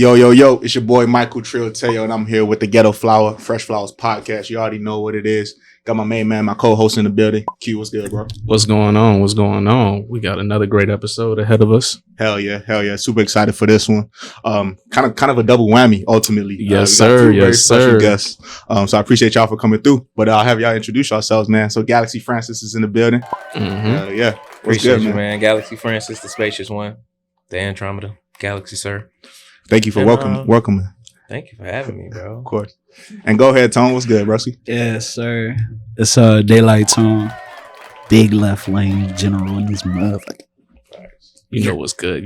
Yo, it's your boy Michael Trillteo, and I'm here with the Ghetto Flower, Fresh Flowers podcast. You already know what it is. Got my main man, my co-host in the building. Q, what's good, bro? What's going on? We got another great episode ahead of us. Hell yeah. Super excited for this one. Kind of a double whammy, ultimately. Yes, sir. Special guests. So I appreciate y'all for coming through. But I'll have y'all introduce yourselves, man. So Galaxy Francis is in the building. Yeah. Appreciate you, man. Galaxy Francis, the spacious one. The Andromeda Galaxy, sir. Thank you for welcoming. Thank you for having me, bro. Of course. And go ahead, Tone. What's good, Rusty? Yes, sir. It's Daylight Tone. Big left lane general in this motherfucker. You know what's good.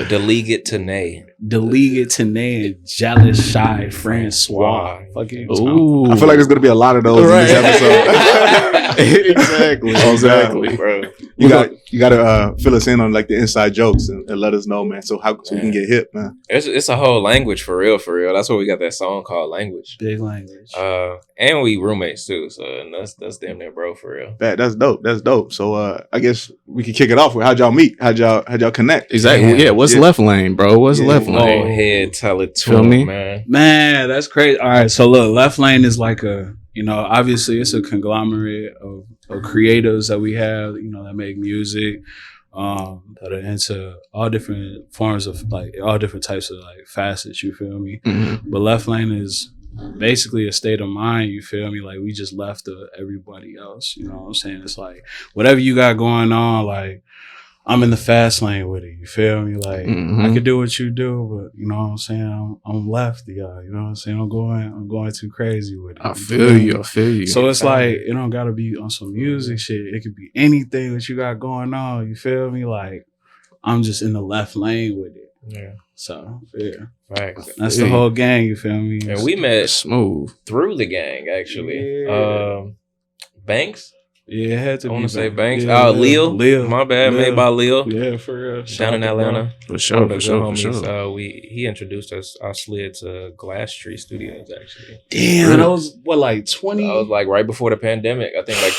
Delegate Tanae. Delegate Tanae and Jealous Shy Francois. Fucking Ooh. I feel like there's gonna be a lot of those in this episode. exactly, bro. You gotta fill us in on like the inside jokes and let us know, man. So we can get hip, man. It's a whole language for real. That's why we got that song called Language. big language. And we roommates too. So that's damn near bro for real. That's dope. So I guess we can kick it off with how'd y'all meet? How'd y'all connect? Exactly. Yeah. What's left lane, bro? What's left Go lane? ahead, tell it to Feel me? man. Man, that's crazy. All right, so look, Left Lane is like obviously it's a conglomerate of creatives that we have, that make music, that are into all different forms of all different types of facets, you feel me? Mm-hmm. But Left Lane is basically a state of mind, you feel me? Like we just left everybody else, you know what I'm saying? It's like whatever you got going on, like I'm in the fast lane with it, you feel me? Like I could do what you do, but you know what I'm saying? I'm left, y'all. You know what I'm saying? I'm going too crazy with it. I feel you. So it's like it don't gotta be on some music shit. It could be anything that you got going on, you feel me? Like I'm just in the left lane with it. Yeah. So yeah. Right. That's the whole gang, you feel me? And we met smooth through the gang, actually. Yeah. Banks? Yeah, it had to I be. want to say Banks. Yeah, Leo. My bad. Leo. Made by Leo. Yeah, for real. Down in Atlanta. for sure. He introduced us. I slid to Glass Tree Studios, actually. Damn, Really? that was what, like 20? I was like right before the pandemic. I think like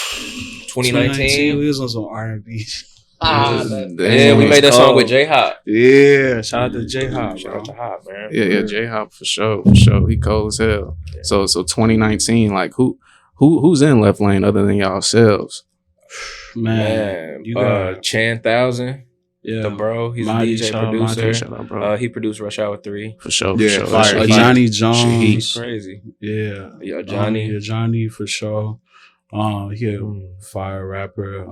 2019. We was on some R&B. Yeah, we made that song with J Hop. Yeah, shout out to J Hop. Shout out to Hop, man. Yeah, J Hop for sure. He cold as hell. Yeah. So 2019, like who's in left lane other than y'all selves? Man, you got Chan Thousand, yeah, the bro. He's Monty, a DJ shout out producer. Monty. Shout out, bro. He produced Rush Hour 3. For sure. Yeah, For fire. sure. Johnny He's Jones. crazy. Yeah, Johnny. Johnny for sure. He a fire rapper.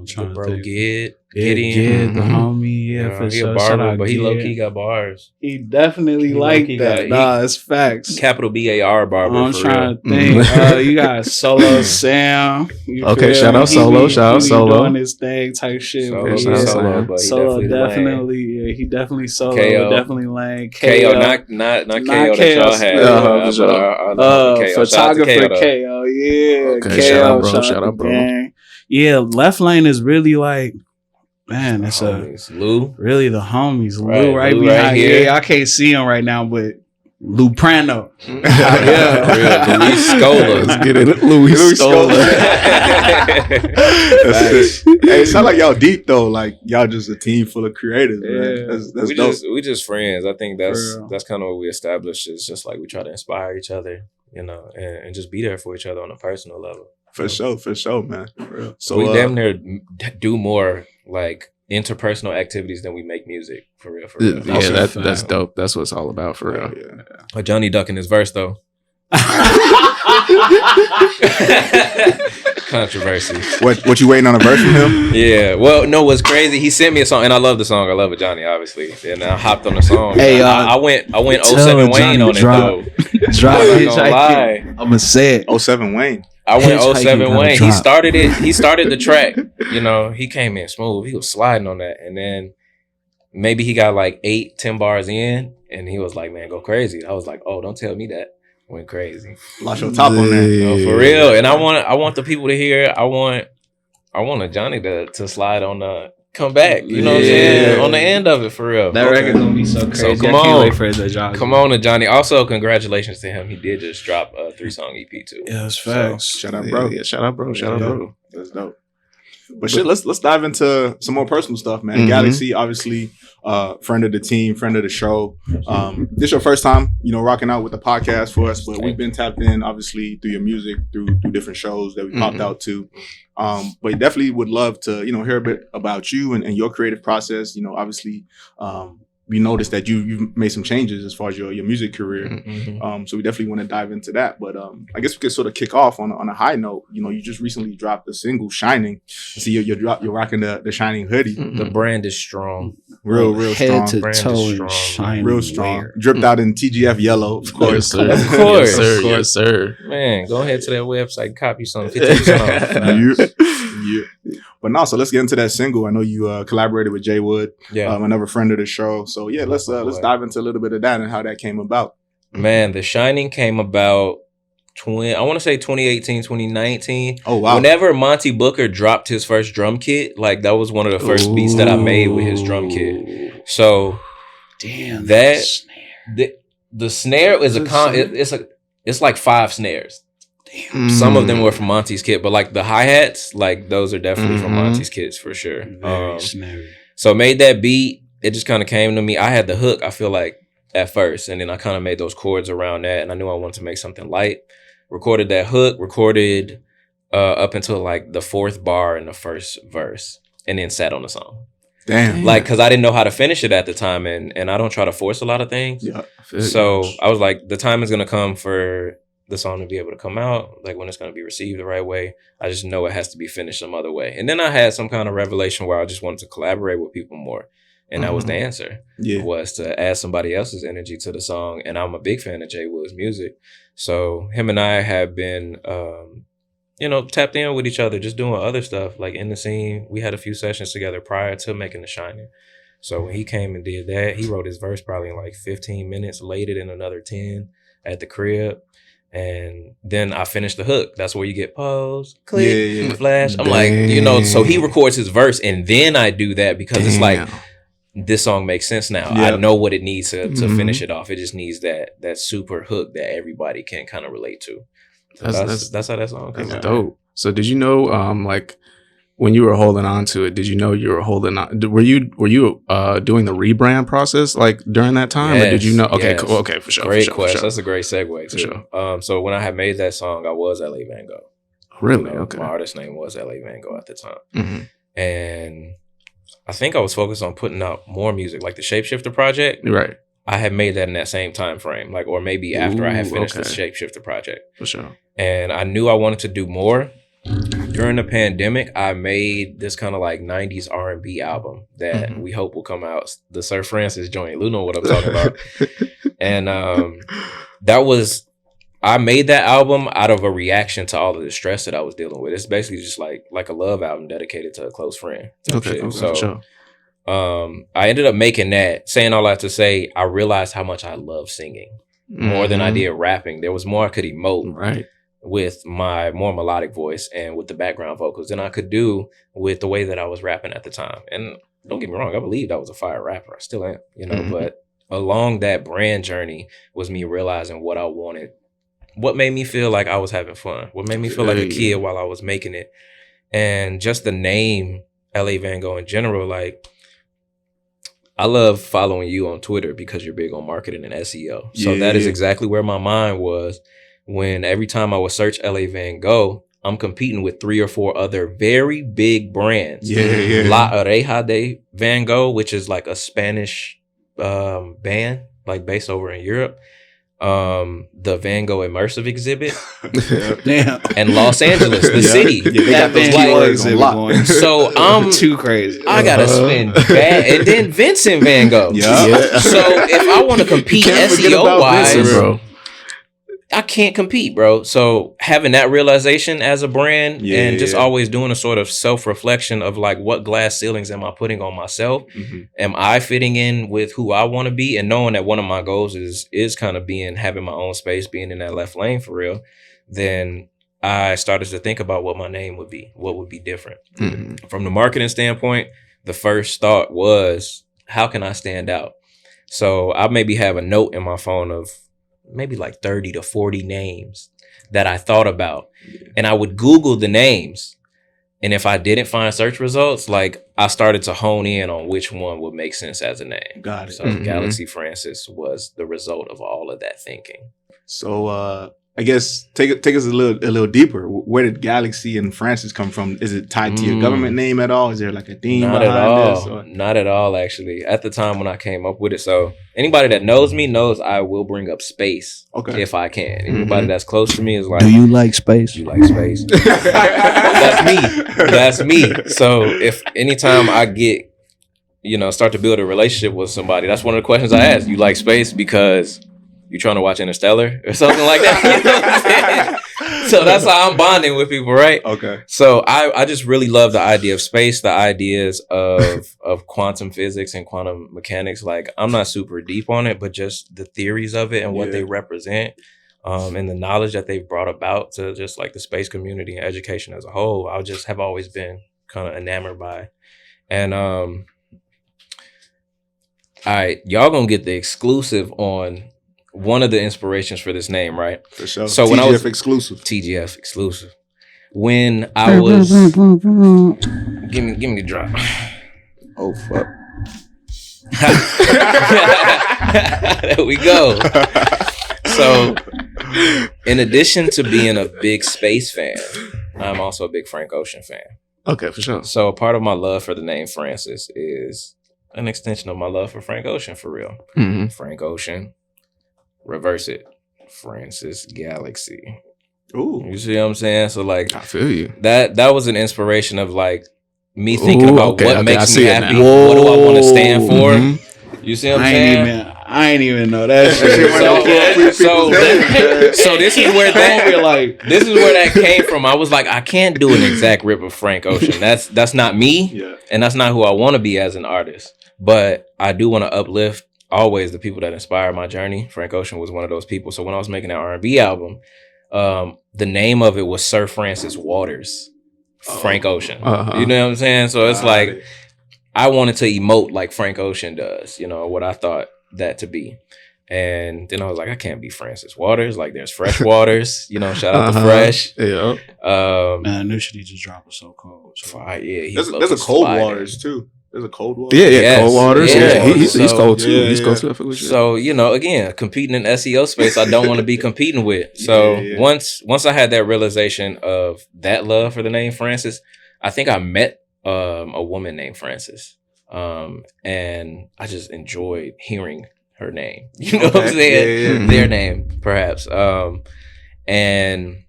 Trying Bro, to think. Gideon. The homie. Yeah, for he sure. a Shout barber, out but he Gid. low key got bars. He definitely He like low-key that. got- It's facts. Capital BAR barber. I'm for trying real. to think. You got Solo Sam. You Okay, feel shout me? out Solo, shout out He be Solo. doing his thing type shit. Solo, but shout out yeah. Solo. but he Solo definitely he definitely Solo, KO. but definitely lane. KO, not KO that y'all had. Yeah, for sure. Photographer KO, yeah. Okay, KO, shout out, bro. shout Shout out, the bro. gang. Yeah, Left Lane is really like, man, it's Lou. really the homies. Right, Lou right Lou behind right here. here. I can't see him right now, but Lou Prano. Yeah, Luis Scola. Let's get it, Luis Scola. Hey, it sound like y'all deep though. Like y'all just a team full of creators, man. Yeah. That's dope. we just friends. I think For real. that's kind of what we established. Is just like we try to inspire each other, and just be there for each other on a personal level. For sure, man. So we damn near do more like interpersonal activities than we make music. For real. Yeah, that's dope. That's what it's all about for real. Yeah. Johnny Duck in his verse though. Controversy. What you waiting on a verse from him? Yeah. Well, no, what's crazy? He sent me a song, and I love the song. I love it, Johnny, obviously. And I hopped on the song. Hey, I went tell 07 Wayne Johnny on drop. it though. Drop I'm not it. gonna lie. I'm gonna say it. 07 Wayne. I went Hitchhiking 07 gotta Wayne. drop. He started it. He started the track. He came in smooth. He was sliding on that, and then maybe he got like 8-10 bars in, and he was like, "Man, go crazy." I was like, "Oh, don't tell me that." Went crazy. Lost your top on that. No, for real. And I want the people to hear. I want a Johnny to slide on the come back. You know what I'm saying? On the end of it, for real. That record gonna be so crazy. come I can't on. wait for it to drop. Come on to Johnny. Also, congratulations to him. He did just drop a 3-song EP too. Yeah, that's facts. Shout out, bro. Yeah, shout out, bro. Shout out, bro. That's dope. But shit, let's dive into some more personal stuff, man. Mhm. Galaxy, obviously, friend of the team, friend of the show. This your first time, rocking out with the podcast for us, but we've been tapped in, obviously, through your music, through different shows that we popped out to. But definitely would love to, hear a bit about you and your creative process. Obviously, we noticed that you've made some changes as far as your music career. Mm-hmm. So we definitely want to dive into that. But I guess we could sort of kick off on a high note. You just recently dropped the single "Shining." I see you're rocking the Shining hoodie. Mhm. The brand is strong. Real head strong. to Brand is toe strong. and shiny. Real strong. wear. Dripped out in TGF yellow, of Yes, course. sir. Of course. Yes, sir. Of course. Yes, sir. Man, go ahead to that website, copy something, 50% off. Yeah. But no, so let's get into that single. I know you collaborated with Jay Wood, Yeah. another friend of the show. So yeah, let's dive into a little bit of that and how that came about. Man, The Shining came about I want to say 2018, 2019. Oh wow. Whenever Monty Booker dropped his first drum kit, like that was one of the first beats that I made with his drum kit. So Damn, that snare. the snare is it's like 5 snares. Some of them were from Monty's kit, but like the hi-hats, like those are definitely from Monty's kits for sure. Very snary. So made that beat. It just kind of came to me. I had the hook, I feel like, at first, and then I kind of made those chords around that, and I knew I wanted to make something light. Recorded that hook, recorded up until like the 4th bar in the first verse, and then sat on the song. Damn. Like, because I didn't know how to finish it at the time, and I don't try to force a lot of things. Yeah. So I was like, the time is going to come for the song to be able to come out, like when it's going to be received the right way. I just know it has to be finished some other way. And then I had some kind of revelation where I just wanted to collaborate with people more. And that was the answer, was to add somebody else's energy to the song. And I'm a big fan of Jay Wood's music. So him and I have been, tapped in with each other, just doing other stuff, like in the scene. We had a few sessions together prior to making The Shining. So when he came and did that, he wrote his verse probably in like 15 minutes, laid it in another 10 at the crib. And then I finished the hook. That's where you get pause, click, flash. I'm like, so he records his verse and then I do that because it's like, this song makes sense now. I know what it needs to finish it off. It just needs that super hook that everybody can kind of relate to. So that's how that song came out. Dope. So did you know, like when you were holding on to it, did you know you were holding on? Were you doing the rebrand process like during that time, or did you know? Okay, cool. Okay, for sure. Great for question. sure. That's a great segue too. Sure. So when I had made that song, I was LA Van Gogh. Really? Okay. My artist name was LA Van Gogh at the time, Mm-hmm. and I think I was focused on putting out more music, like the Shapeshifter project. Right. I had made that in that same time frame, like, or maybe after I had finished the Shapeshifter project. For sure. And I knew I wanted to do more. During the pandemic, I made this kind of like 90s R&B album that we hope will come out. The Sir Francis joint. Lou know what I'm talking about. And I made that album out of a reaction to all of the stress that I was dealing with. It's basically just like a love album dedicated to a close friend. Okay. So sure. I ended up making that. Saying all that to say, I realized how much I love singing more than I did rapping. There was more I could emote with my more melodic voice and with the background vocals than I could do with the way that I was rapping at the time. And don't get me wrong, I believed I was a fire rapper. I still am, but along that brand journey was me realizing what I wanted, what made me feel like I was having fun, what made me feel like a kid while I was making it. And just the name LA Van Gogh in general, like, I love following you on Twitter because you're big on marketing and SEO. So that is exactly where my mind was when every time I would search LA Van Gogh, I'm competing with 3 or 4 other very big brands. La Oreja de Van Gogh, which is like a Spanish band, like based over in Europe. The Van Gogh Immersive Exhibit. Damn. And Los Angeles, the city. They got those keywords on lock. So I'm too crazy. I gotta spend bad, and then Vincent Van Gogh. So if I want to compete SEO wise, Vincent, bro, I can't compete, bro. So having that realization as a brand and just always doing a sort of self-reflection of like, what glass ceilings am I putting on myself? Am I fitting in with who I want to be? And knowing that one of my goals is kind of having my own space, being in that left lane for real, then I started to think about what my name would be, what would be different. From the marketing standpoint, the first thought was, how can I stand out? So I maybe have a note in my phone of maybe like 30 to 40 names that I thought about. And I would Google the names And if I didn't find search results, like I started to hone in on which one would make sense as a name. Got it. So Galaxy Francis was the result of all of that thinking. So I guess take us a little deeper. Where did Galaxy and Francis come from? Is it tied to your government name at all? Is there like a theme Not behind at all. this? Or? Not at all, actually. At the time when I came up with it. So anybody that knows me knows I will bring up space if I can. Anybody that's close to me is like, do you like space? You like space? That's me. So if anytime I get, start to build a relationship with somebody, that's one of the questions I ask. You like space because you trying to watch Interstellar or something like that? You know what I'm saying? So that's how I'm bonding with people, right? Okay. So I just really love the idea of space, the ideas of quantum physics and quantum mechanics. Like, I'm not super deep on it, but just the theories of it and what they represent, and the knowledge that they've brought about to just like the space community and education as a whole, I just have always been kind of enamored by. And all right, y'all gonna get the exclusive on one of the inspirations for this name, right? For sure. So TGF when I was TGF exclusive. When I was give me the drop. Oh fuck. There we go. So in addition to being a big space fan, I'm also a big Frank Ocean fan. Okay, for sure. So a part of my love for the name Francis is an extension of my love for Frank Ocean, for real. Frank Ocean. Reverse it. Francis Galaxy. Ooh. You see what I'm saying? So like, I feel you. That was an inspiration of like me thinking about what makes me happy. Whoa. What do I want to stand for? You see what I'm saying? I ain't even know that shit. So this is where that came from. I was like, I can't do an exact rip of Frank Ocean. That's not me, and that's not who I want to be as an artist. But I do want to uplift always the people that inspire my journey. Frank Ocean was one of those people. So when I was making that R&B album, the name of it was Sir Francis Waters, Frank Ocean. You know what I'm saying? So it's like, I wanted to emote like Frank Ocean does, what I thought that to be. And then I was like, I can't be Francis Waters. Like, there's Fresh Waters, shout out to Fresh. Yeah. Man, new shit he just dropped was so cold. So. There's a Cold Waters too. There's a Cold Water. Yeah, Cold Waters. Yeah, he's cold too. Yeah, he's cold too. So, again, competing in SEO space, I don't want to be competing with. So once I had that realization of that love for the name Francis, I think I met a woman named Francis. And I just enjoyed hearing her name. You know what I'm saying? Yeah. Their name, perhaps. And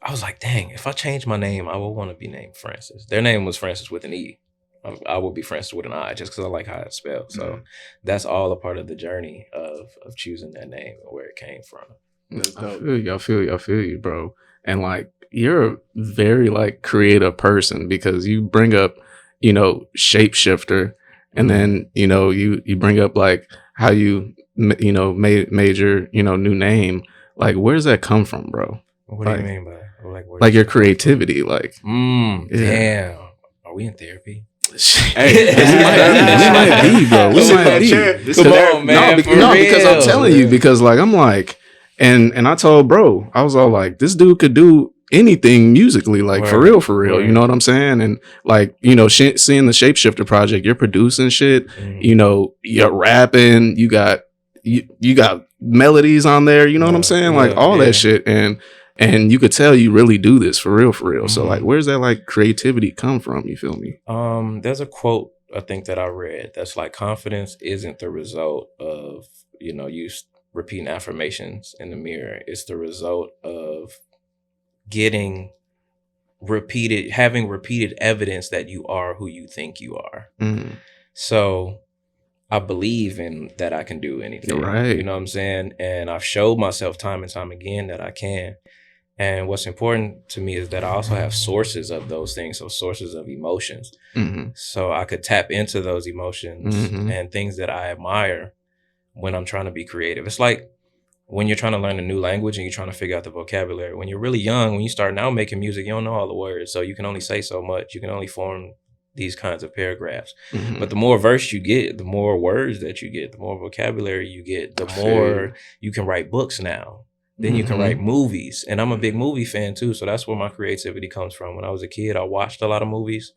I was like, dang, if I change my name, I would want to be named Francis. Their name was Francis with an E. I would be Francis with an I, just because I like how it's spelled. So that's all a part of the journey of choosing that name and where it came from. I feel you, bro. And like, you're a very like creative person because you bring up, shapeshifter, and then you bring up like how you made your new name. Like, where does that come from, bro? What do you mean by like your creativity? Like, damn, are we in therapy? Hey, we might be, bro. We might be. Come on, man. Because I'm telling you, because like I'm like, and I told bro, I was all like, this dude could do anything musically, like for real. You know what I'm saying? And like, seeing the Shapeshifter project, you're producing shit. You're rapping. You got melodies on there. You know what I'm saying? Like all that shit. And you could tell you really do this for real. So like, where's that like creativity come from? You feel me? There's a quote I think that I read that's like, confidence isn't the result of, you repeating affirmations in the mirror. It's the result of having repeated evidence that you are who you think you are. So I believe in that I can do anything. Right. You know what I'm saying? And I've showed myself time and time again that I can. And what's important to me is that I also have sources of those things, so sources of emotions. So I could tap into those emotions and things that I admire when I'm trying to be creative. It's like when you're trying to learn a new language and you're trying to figure out the vocabulary. When you're really young, when you start now making music, you don't know all the words. So you can only say so much. You can only form these kinds of paragraphs. But the more verse you get, the more words that you get, the more vocabulary you get, the more you can write books now. then you can write movies. And I'm a big movie fan too. So that's where my creativity comes from. When I was a kid, I watched a lot of movies,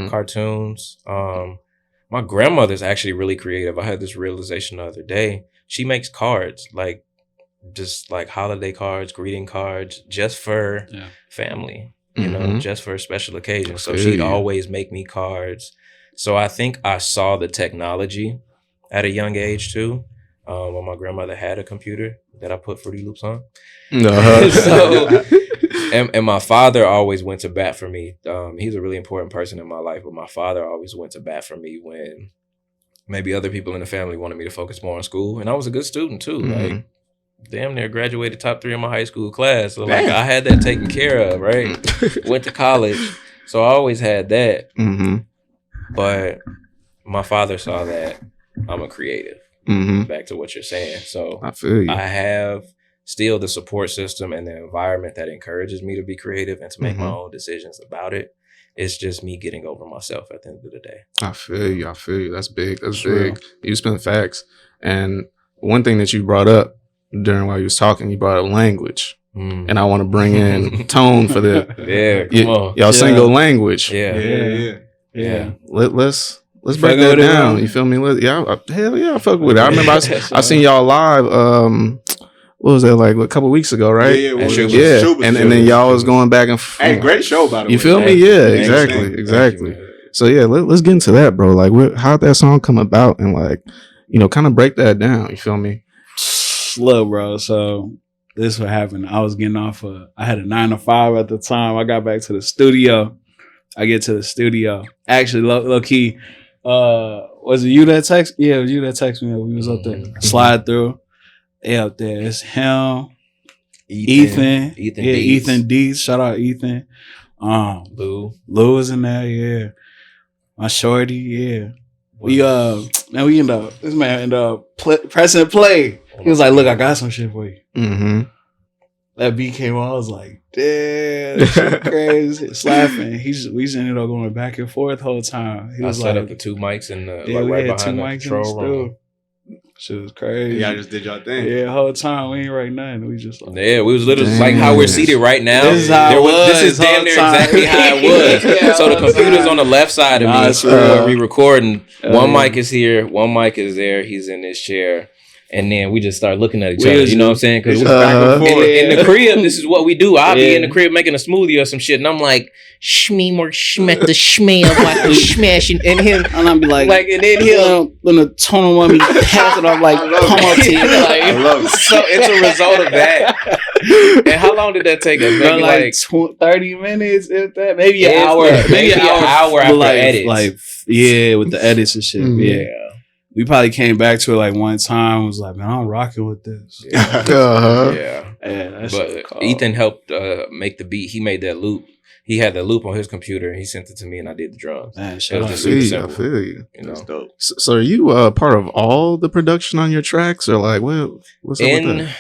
cartoons. My grandmother's actually really creative. I had this realization the other day. She makes cards, like just like holiday cards, greeting cards, just for family, you know, just for special occasions. So she'd always make me cards. So I think I saw the technology at a young age too. When my grandmother had a computer that I put Fruity Loops on. So, and my father always went to bat for me. He's a really important person in my life, but my father always went to bat for me when maybe other people in the family wanted me to focus more on school. And I was a good student too. Like damn near graduated top 3 in my high school class. So like I had that taken care of, right? Went to college. So I always had that. But my father saw that I'm a creative. Back to what you're saying. So I feel you. I have still the support system and the environment that encourages me to be creative and to make my own decisions about it. It's just me getting over myself at the end of the day. I feel you. That's big. That's big. You spent facts. And one thing that you brought up during while you was talking, you brought up language. And I want to bring in tone for the come on. Y'all single language. Yeah. Let's break that down. You feel me? Hell yeah, I fuck with it. I remember I seen y'all live. What was that, like a couple weeks ago, right? And then y'all was going back and hey, great show, by the way. You feel me? Yeah, exactly. So yeah, let's get into that, bro. Like, how'd that song come about, and like, you know, kind of break that down. You feel me? Look, bro. So this is what happened. I was getting off. I had a 9 to 5 at the time. I got back to the studio. I get to the studio. Actually, low key. Was it you that text? Yeah, it was you that texted me. We was up there. Slide through. They up there. It's him, Ethan Dees. Shout out Ethan. Lou was in there. Yeah, my shorty. Yeah, we end up. This man ended up pressing play. He was like, "Look, I got some shit for you." That beat came on. I was like, damn, this shit crazy. Slapping. We just ended up going back and forth the whole time. He was set like, up the 2 mics in the we right had behind 2 the mics control room. Shit was crazy. Y'all just did y'all thing. Yeah, the whole time we ain't write nothing. We just like, we was literally like how we're seated right now. This is how it was. This is damn near exactly how it was. So the computer's on the left side of me where we recording. One mic is here, one mic is there. He's in this chair. And then we just start looking at each other. You know what I'm saying? Because in the crib, this is what we do. I'll be in the crib making a smoothie or some shit. And I'm like, shmee more schmet the shmee of like the smashing. And him, and I'll be like, and then he'll, when the tone on me pass it off, like, come on to you. Like, I love it. So it's a result of that. And how long did that take us? Maybe like 30 minutes, if that. Maybe an hour. Maybe an hour after edits. Like, yeah, with the edits and shit. Yeah. We probably came back to it like one time. Was like, man, I'm rocking with this. But Ethan helped make the beat. He made that loop. He had that loop on his computer, and he sent it to me, and I did the drums. Man, I feel you. You know? That's dope. So are you part of all the production on your tracks, or like what's up with that?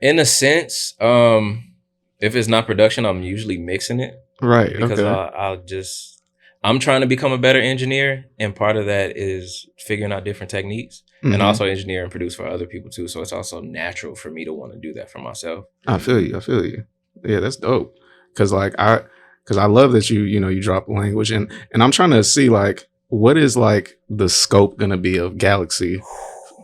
In a sense, if it's not production, I'm usually mixing it. Right. Because I'm trying to become a better engineer, and part of that is figuring out different techniques, and also engineer and produce for other people too. So it's also natural for me to want to do that for myself. I feel you. Yeah, that's dope. Because I love that you drop language, and I'm trying to see like what is like the scope gonna be of Galaxy.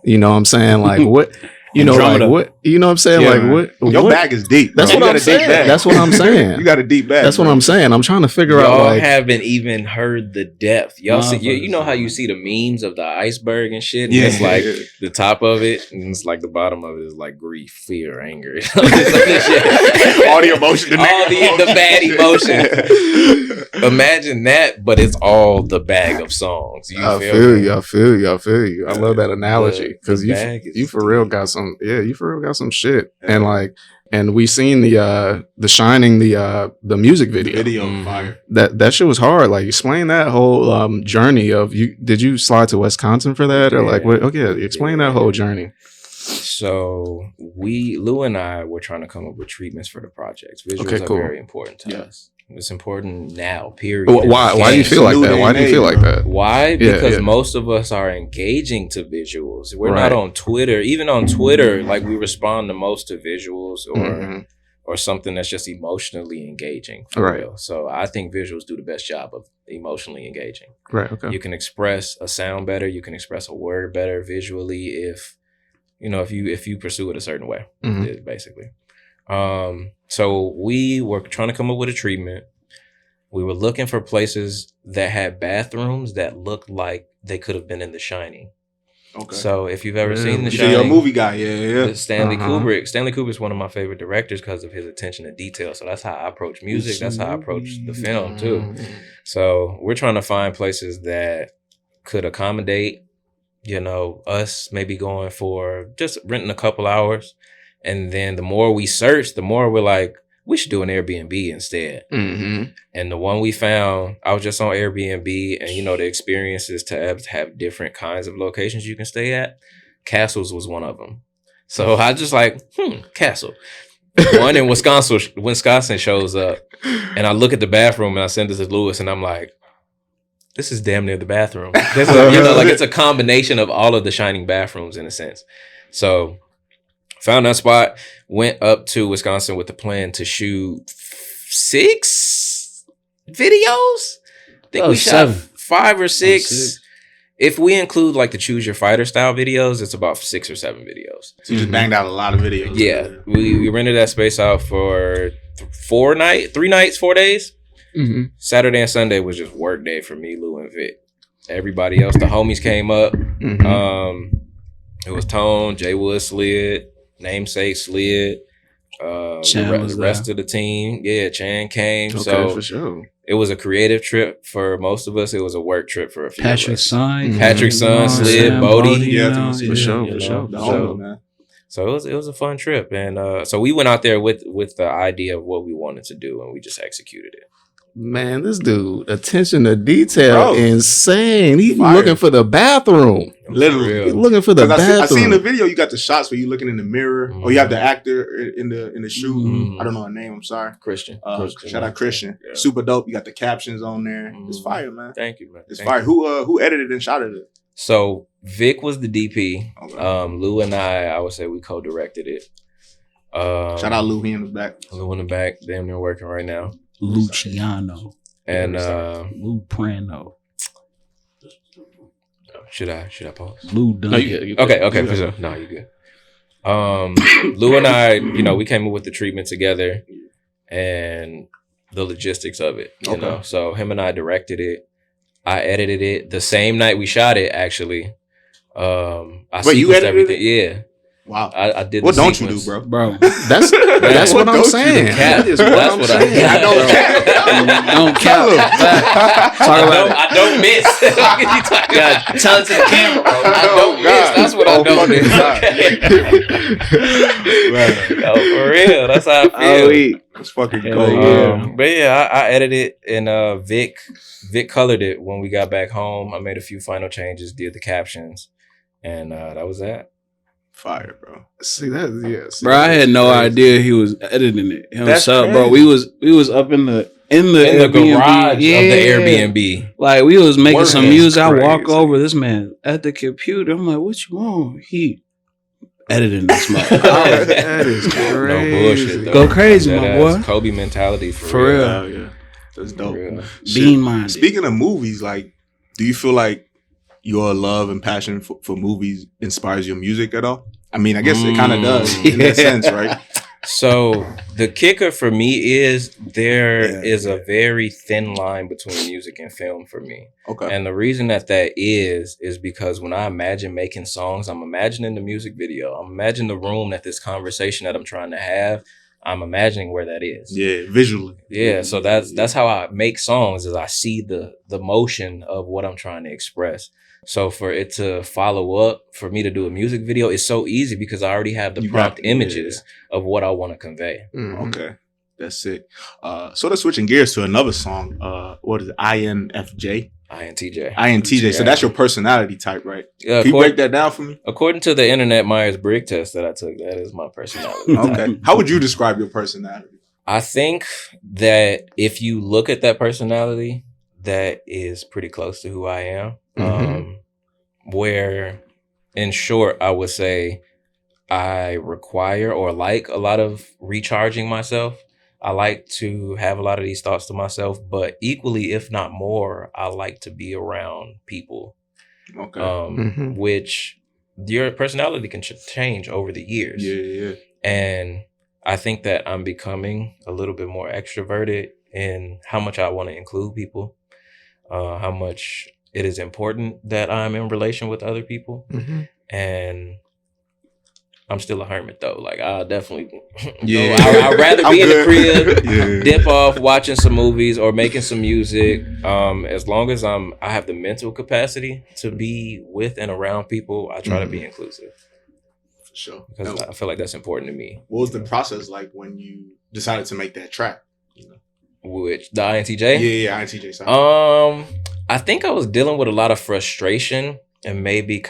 You know what I'm saying? Like what. You know, like what? You know what I'm saying? Yeah, like man. what? Your bag is deep. That's what I'm saying. That's what I'm saying. You got a deep bag. That's what I'm saying. I'm trying to figure out. Y'all like, haven't even heard the depth. Y'all see, you know how you see the memes of the iceberg and shit. And it's like the top of it, and it's like the bottom of it is like grief, fear, anger, all the emotion, all the bad emotion. Imagine that, but it's all the bag of songs. I feel you. I love that analogy because you for real got some. Yeah, you for real got some shit. And we seen the Shinning the music video. Fire. That shit was hard. Like explain that whole journey of you. Did you slide to Wisconsin for that or like what? Okay, explain that whole journey. So Lou and I were trying to come up with treatments for the projects. Visuals are very important to us. It's important now. Period. Why do you feel like that? Why do you feel like that? Why? Because most of us are engaging to visuals. We're not on Twitter. Even on Twitter, like we respond the most to visuals or something that's just emotionally engaging. For real. So I think visuals do the best job of emotionally engaging. Right. Okay. You can express a sound better. You can express a word better visually if you pursue it a certain way, basically. So we were trying to come up with a treatment. We were looking for places that had bathrooms that looked like they could have been in The Shining. Okay. So if you've ever seen The Shining, you're a movie guy, Stanley Kubrick. Stanley Kubrick's one of my favorite directors because of his attention to detail. So that's how I approach music. That's how I approach the film too. So we're trying to find places that could accommodate, us maybe going for just renting a couple hours. And then the more we search, the more we're like, we should do an Airbnb instead. And the one we found, I was just on Airbnb, and the experience is to have different kinds of locations you can stay at. Castles was one of them. So I just like, castle. One in Wisconsin shows up, and I look at the bathroom and I send it to Lewis, and I'm like, this is damn near the bathroom. It's a combination of all of the Shining bathrooms in a sense. So found that spot, went up to Wisconsin with the plan to shoot 6 videos. I think we shot 5 or 6. If we include like the Choose Your Fighter style videos, it's about 6 or 7 videos. So you just banged out a lot of videos. Yeah. We rented that space out for 3 nights, 4 days. Saturday and Sunday was just work day for me, Lou, and Vic. Everybody else, the homies came up. It was Tone, Jay Wood slid, Namesake slid. The rest of the team, Chan came. Okay, so for sure. It was a creative trip for most of us. It was a work trip for a few Patrick's son slid, Bodie. For sure. So it was a fun trip, and so we went out there with the idea of what we wanted to do, and we just executed it. Man, this dude, attention to detail, insane. He's looking for the bathroom. Literally, he's looking for the bathroom. I seen the video. You got the shots where you looking in the mirror, or you have the actor in the shoe. I don't know her name. I'm sorry, Christian. Shout out Christian. Yeah. Super dope. You got the captions on there. It's fire, man. Thank you, man. It's fire. Who edited and shot it? So Vic was the DP. Okay. Lou and I would say we co-directed it. Shout out Lou. He in the back. Lou in the back. Damn near working right now. Luciano and Lou Prano. Should I pause? Lou Dunn. No, you good. Okay, for sure. No, you good. Lou and I, we came up with the treatment together and the logistics of it. You know, so him and I directed it. I edited it the same night we shot it. Actually, Wait, you edited everything? Yeah. Wow. I did. What don't you do, bro? That's what I'm saying. That's what I do. I don't cap. Don't cap. I don't miss. Yeah, tell it to the camera, bro. I don't miss. That's what I don't do. No, for real. That's how I feel. It's fucking cool. But yeah, I edited it, and Vic colored it when we got back home. I made a few final changes, did the captions, and that was that. Fire, bro. See that? Bro, I had no idea he was editing it himself, bro. We was up in the garage of the Airbnb. Like we was making some music. I walk over, this man at the computer. I'm like, "What you want?" He editing this motherfucker. That is crazy. No bullshit, though. Go crazy, my boy. Kobe mentality for real. Yeah, that's dope. Being minded. Speaking of movies, like, do you feel like your love and passion for movies inspires your music at all? I mean, I guess it kind of does in that sense, right? So the kicker for me is there is a very thin line between music and film for me. Okay. And the reason that is because when I imagine making songs, I'm imagining the music video. I'm imagining the room that this conversation that I'm trying to have, I'm imagining where that is. Yeah, visually. Yeah, so that's how I make songs, is I see the motion of what I'm trying to express. So for it to follow up, for me to do a music video, it's so easy because I already have the prompt images of what I want to convey. Mm-hmm. Okay, that's it. Sort of switching gears to another song. What is it? INFJ? INTJ. So that's your personality type, right? Yeah. Can you break that down for me? According to the Internet Myers-Briggs test that I took, that is my personality. Okay. How would you describe your personality? I think that if you look at that personality, that is pretty close to who I am. Where, in short, I would say I require or like a lot of recharging myself. I like to have a lot of these thoughts to myself, but equally, if not more, I like to be around people. Okay. Which your personality can change over the years. Yeah. And I think that I'm becoming a little bit more extroverted in how much I want to include people, how much it is important that I'm in relation with other people. And I'm still a hermit though. Like I'll definitely I'd rather be in the crib, dip off watching some movies or making some music. As long as I have the mental capacity to be with and around people, I try to be inclusive. For sure. Because I feel like that's important to me. What was the process like when you decided to make that track? Which the INTJ? Yeah, INTJ side. I think I was dealing with a lot of frustration and maybe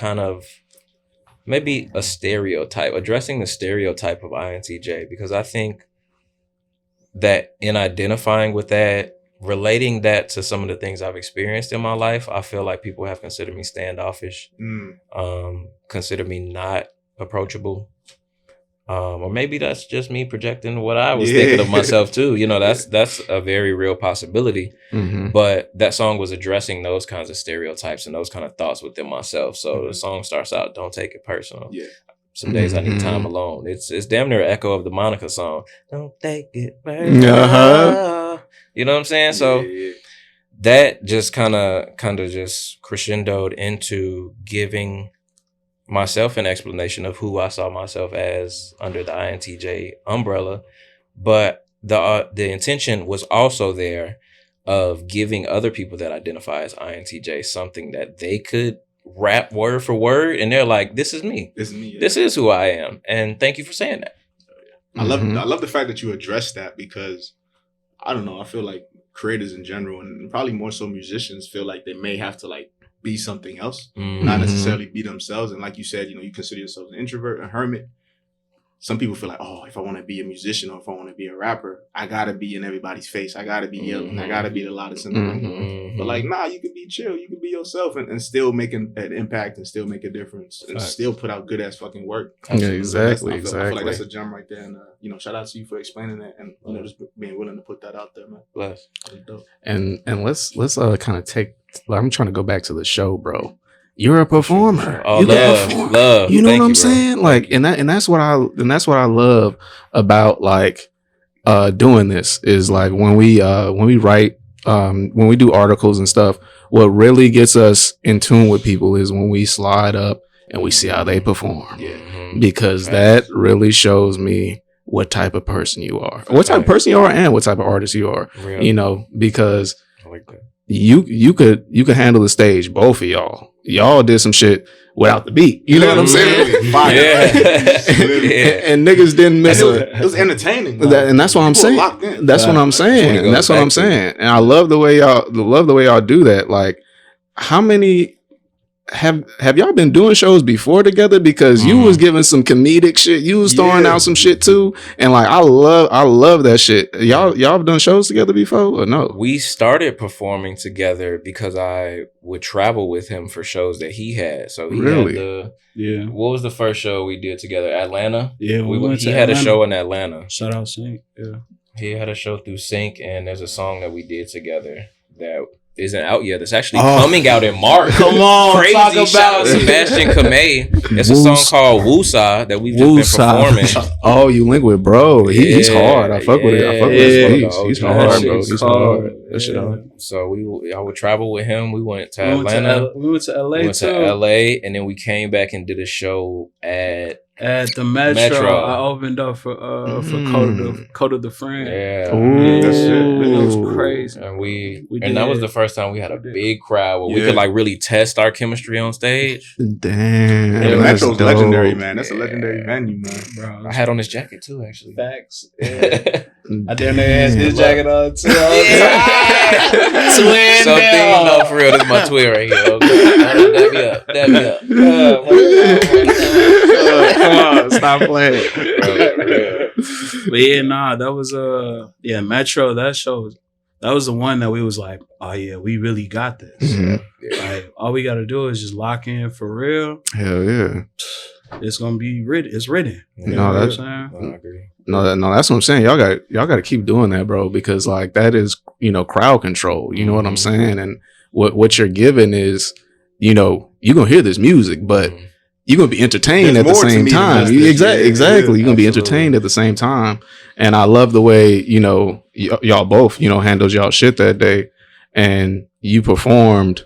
a stereotype, addressing the stereotype of INTJ, because I think that in identifying with that, relating that to some of the things I've experienced in my life, I feel like people have considered me standoffish, considered me not approachable. Or maybe that's just me projecting what I was thinking of myself too. You know, that's a very real possibility. But that song was addressing those kinds of stereotypes and those kind of thoughts within myself. So the song starts out, "Don't take it personal." Yeah. Some days I need time alone. It's damn near an echo of the Monica song. Don't take it personal. You know what I'm saying? So that just kind of just crescendoed into giving myself an explanation of who I saw myself as under the INTJ umbrella, but the intention was also there of giving other people that identify as INTJ something that they could rap word for word, and they're like, "This is me. This is me. Yeah. This is who I am." And thank you for saying that. I love the fact that you addressed that, because I don't know. I feel like creators in general, and probably more so musicians, feel like they may have to like be something else, not necessarily be themselves. And like you said, you consider yourself an introvert, a hermit. Some people feel like, oh, if I want to be a musician or if I want to be a rapper, I gotta be in everybody's face. I gotta be yelling. I gotta be the loudest in the room. But like, nah, you could be chill. You could be yourself and still make an impact and still make a difference and still put out good ass fucking work. Yeah, exactly. I feel like that's a gem right there. And shout out to you for explaining that and just being willing to put that out there, man. Bless. And let's kind of take. I'm trying to go back to the show, bro. You're a performer. Oh, love. You know what I'm saying? Like, and that's what I love about like doing this is like when we write, when we do articles and stuff, what really gets us in tune with people is when we slide up and we see how they perform. Because that really shows me what type of person you are, what type of person you are, and what type of artist you are. Real. Because I like that. You could handle the stage, both of y'all. Y'all did some shit without the beat. You know what I'm saying? And niggas didn't miss it. It was entertaining. And that's what I'm saying. That's what I'm saying. That's what I'm saying. And I love the way y'all do that. Like, how many have y'all been doing shows before together? Because you was giving some comedic shit. You was throwing out some shit too. And like, I love that shit. Y'all have done shows together before or no? We started performing together because I would travel with him for shows that he had. So he had what was the first show we did together? Atlanta? Yeah, he had a show in Atlanta. Shout out Sync. Yeah. He had a show through Sync, and there's a song that we did together that isn't out yet. It's actually coming out in March. Come on, crazy! Talk about shout out Sebastian Kamei. It's a song called Woosah that we've just been performing. Oh, you link with bro? He's hard. I fuck with it. I fuck with his beats. He's hard, bro. He's hard. That shit hard. So I would travel with him. We went to Atlanta. We went to LA. We went to LA, and then we came back and did a show at the Metro. I opened up for Code of the Friend. Yeah. That shit was crazy. And that was the first time we had a big crowd where we could like really test our chemistry on stage. Damn. Yeah, Metro's legendary, man. That's a legendary venue, man. Bro, I had on this jacket too, actually. Facts. Yeah. I damn near had his jacket on too. Twin. Something, no, for real, this is my twin right here. Okay. Dab me up. Come on, stop playing. But yeah, nah, that was Metro. That show, that was the one that we was like, oh yeah, we really got this. Mhm. Like all we got to do is just lock in for real. Hell yeah. It's gonna be written. It's written. No, You know what I'm that's- saying? No, I agree. No, that's what I'm saying. Y'all got to keep doing that, bro, because like that is, crowd control. You know what I'm saying? And what you're giving is, you're gonna hear this music, but you're gonna be entertained There's at the more to same me than time. just this. Exactly. Yeah, You're gonna be absolutely. entertained at the same time. And I love the way, y'all both, handled y'all shit that day, and you performed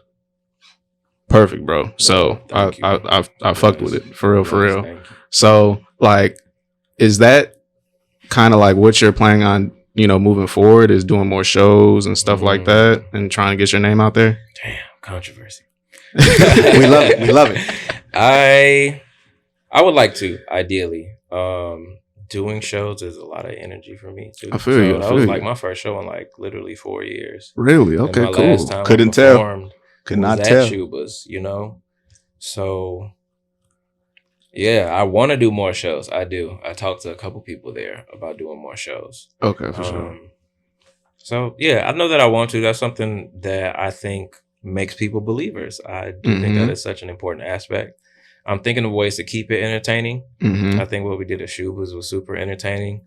perfect, bro. So Thank you. I fucked with it for real, for Yes, real. thank you. So like, is that kind of like what you're planning on, moving forward, is doing more shows and stuff like that and trying to get your name out there? Damn, controversy. We love it. We love it. I would like to, ideally. Doing shows is a lot of energy for me too. I feel you, I That feel was you. like my first show in like literally 4 years. Really? And Okay, my cool. last time Couldn't I tell. performed Could was not at tell. Shuba's, So yeah, I want to do more shows. I do. I talked to a couple people there about doing more shows. Okay, for sure. So yeah, I know that I want to. That's something that I think makes people believers. I do think that is such an important aspect. I'm thinking of ways to keep it entertaining. Mm-hmm. I think what we did at Shuba's was super entertaining.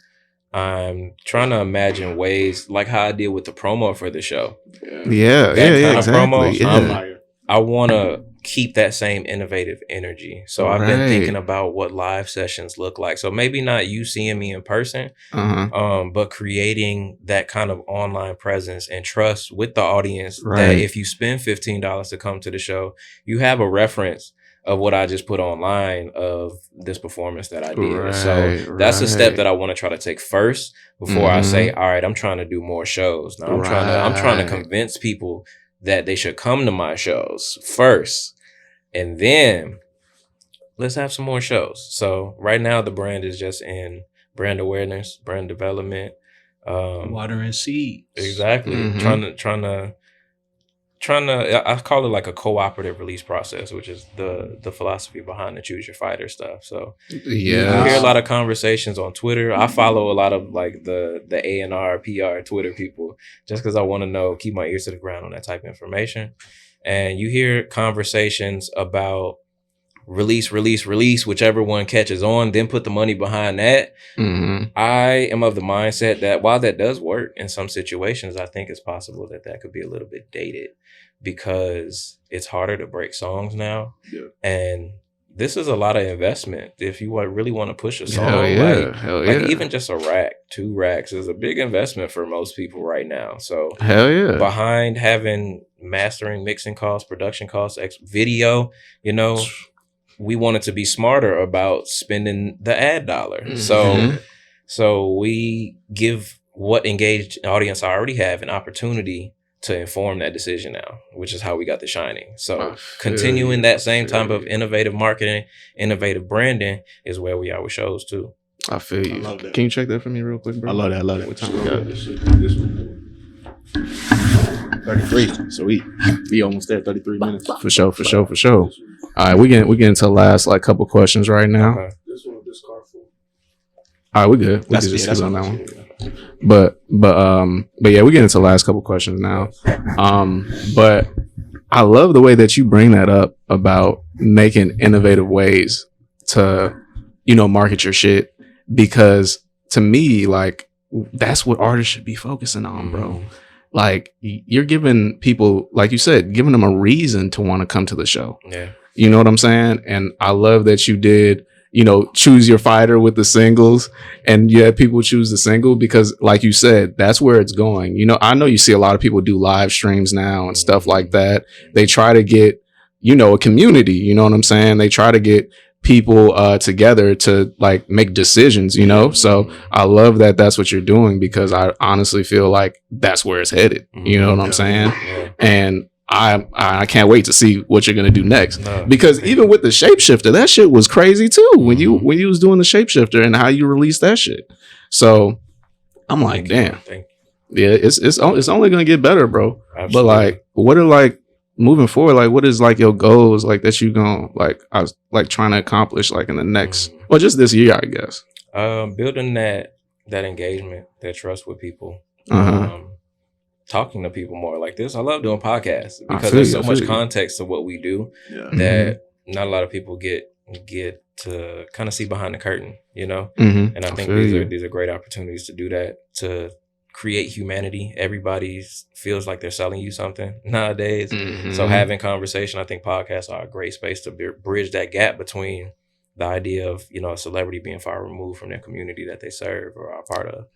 I'm trying to imagine ways like how I did with the promo for the show. Yeah, That kind of exactly. promo, Yeah. I want to keep that same innovative energy. So I've been Right. thinking about what live sessions look like. So maybe not you seeing me in person, Uh-huh. but creating that kind of online presence and trust with the audience that Right. if you spend $15 to come to the show, you have a reference of what I just put online of this performance that I did. So that's a step that I want to try to take first before I say, all right, I'm trying to do more shows. Now I'm trying to Right. convince people that they should come to my shows first. And then let's have some more shows. So right now the brand is just in brand awareness, brand development. Water and seeds. Exactly. Mhm. Trying to I call it like a cooperative release process, which is the philosophy behind the choose your fighter stuff. So you Yeah. hear a lot of conversations on Twitter. I follow a lot of like the A&R PR Twitter people just because I want to know, keep my ears to the ground on that type of information. And you hear conversations about release, whichever one catches on, then put the money behind that. Mm-hmm. I am of the mindset that while that does work in some situations, I think it's possible that could be a little bit dated because it's harder to break songs now. Yeah. And this is a lot of investment. If you really want to push a song, Hell yeah. Hell yeah. like even just a rack, 2 racks is a big investment for most people right now. So Hell yeah. behind having mastering, mixing costs, production costs, video, we wanted to be smarter about spending the ad dollar. Mhm. So we give what engaged audience I already have an opportunity to inform that decision now, which is how we got the Shinning. So continuing that same type of innovative marketing, innovative branding is where we are with shows too. I feel you. I love that. Can you check that for me real quick, bro? I love that. I love that. What time we got? This one. 33. So we almost there. 33 minutes. For sure. All right, we get into the last like couple questions right now. Okay. This one, this car full. All right, we good. We That's can just that's skip on what that I'm one. saying. But yeah, we get into the last couple questions now. But I love the way that you bring that up about making innovative ways to, market your shit, because to me, like, that's what artists should be focusing on, bro. Like, you're giving people, like you said, giving them a reason to want to come to the show. Yeah. You know what I'm saying? And I love that you did, choose your fighter with the singles, and you had people choose the single because, like you said, that's where it's going. I know you see a lot of people do live streams now and stuff like that. They try to get, a community, you know what I'm saying? They try to get people together to like make decisions, So I love that that's what you're doing, because I honestly feel like that's where it's headed. You know what I'm saying? Yeah. And I can't wait to see what you're gonna do next. No, Because even with the shapeshifter, that shit was crazy too. When you was doing the shapeshifter and how you released that shit. So I'm like, damn, Thank yeah, it's only gonna get better, bro. you. But like, what are like moving forward, like what is like your goals like that you gonna like I was like trying to accomplish like in the next or just this year, I guess. Building that engagement, that trust with people. Talking to people more like this. I love doing podcasts because there's so much context to what we do that not a lot of people get to kind of see behind the curtain, you know? And I think these are great opportunities to do that, to create humanity. Everybody feels like they're selling you something nowadays. So having conversation, I think podcasts are a great space to bridge that gap between the idea of, you know, a celebrity being far removed from their community that they serve or are part of.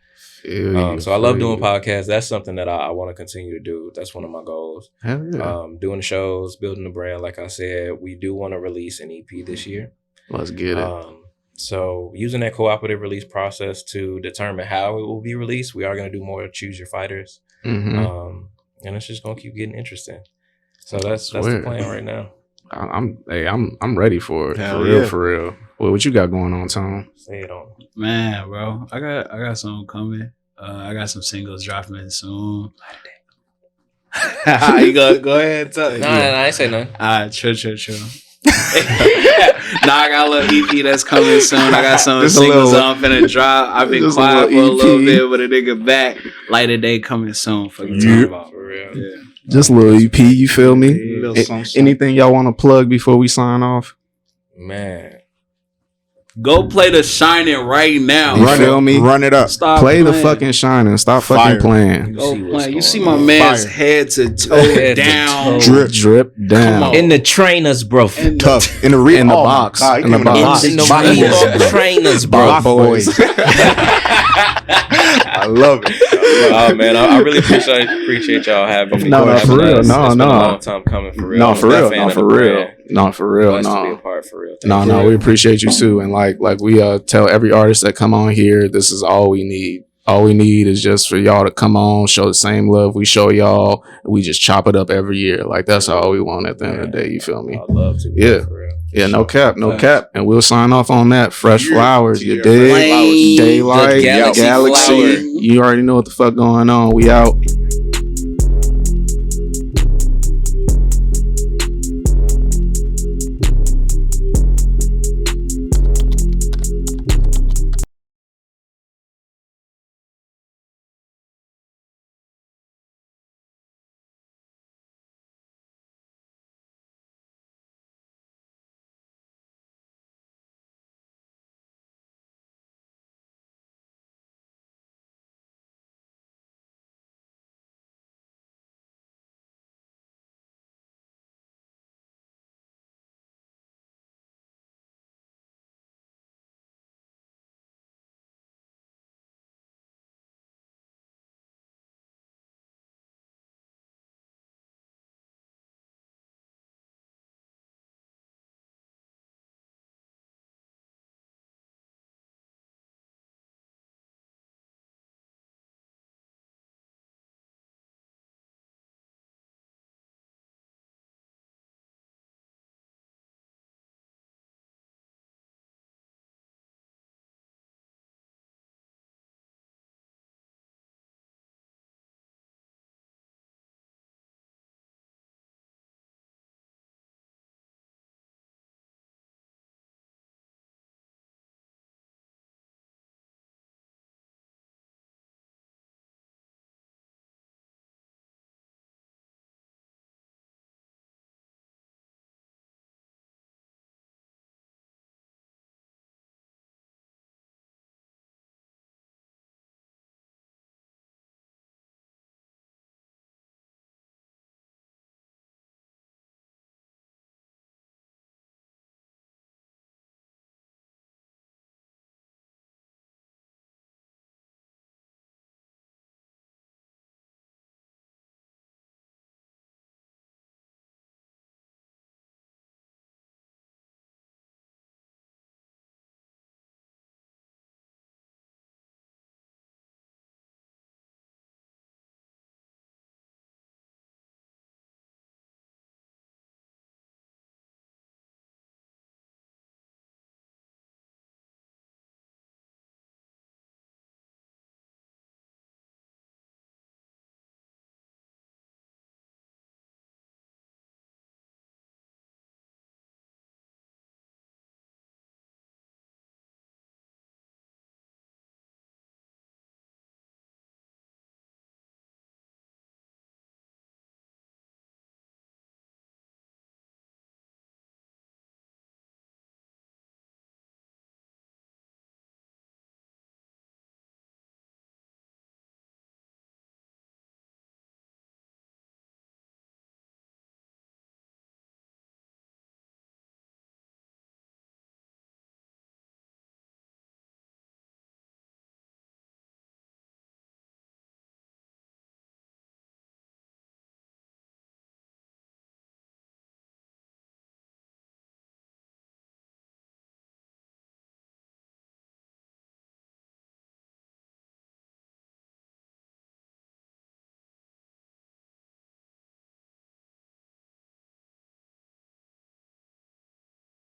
So I love doing podcasts. That's something that I want to continue to do. That's one of my goals. Hell yeah. Doing the shows, building the brand. Like I said, we do want to release an EP this year. Let's get it. So using that cooperative release process to determine how it will be released, we are going to do more Choose Your Fighters. And it's just going to keep getting interesting. So that's the plan right now. I'm ready for it. For real. Well, what you got going on, Tom? Say it on. Man, bro, I got something coming. I got some singles dropping soon. You go ahead and tell it. No, I ain't say nothing. All right, chill. I got a little EP that's coming soon. I got some singles I'm finna drop. I've been quiet for a little bit, but a nigga back. Light of day coming soon. Fucking talk about for real. Yeah. Just a little EP, you feel me? Anything y'all want to plug before we sign off? Man. Go play the Shinning right now. You feel me? Run it up. Stop play playing. the fucking Shinning. Stop fucking playing. Go playing. You see my man's head to toe down. Drip down. In the trainers, bro. Tough. In the box. In the box. In the trainers, bro. Boys. I love it. Oh man, I really appreciate y'all having me. No, for real. It's been a long time coming, for real. No, for real. No, we appreciate you too. And like we tell every artist that come on here, this is all we need. All we need is just for y'all to come on, show the same love we show y'all. We just chop it up every year. Like that's all we want at the end of the day. You feel me? I'd love to. Yeah. For real. Yeah, no cap. And we'll sign off on that. Fresh flowers, you dig? Daylight, Galaxy. You already know what the fuck going on. We out.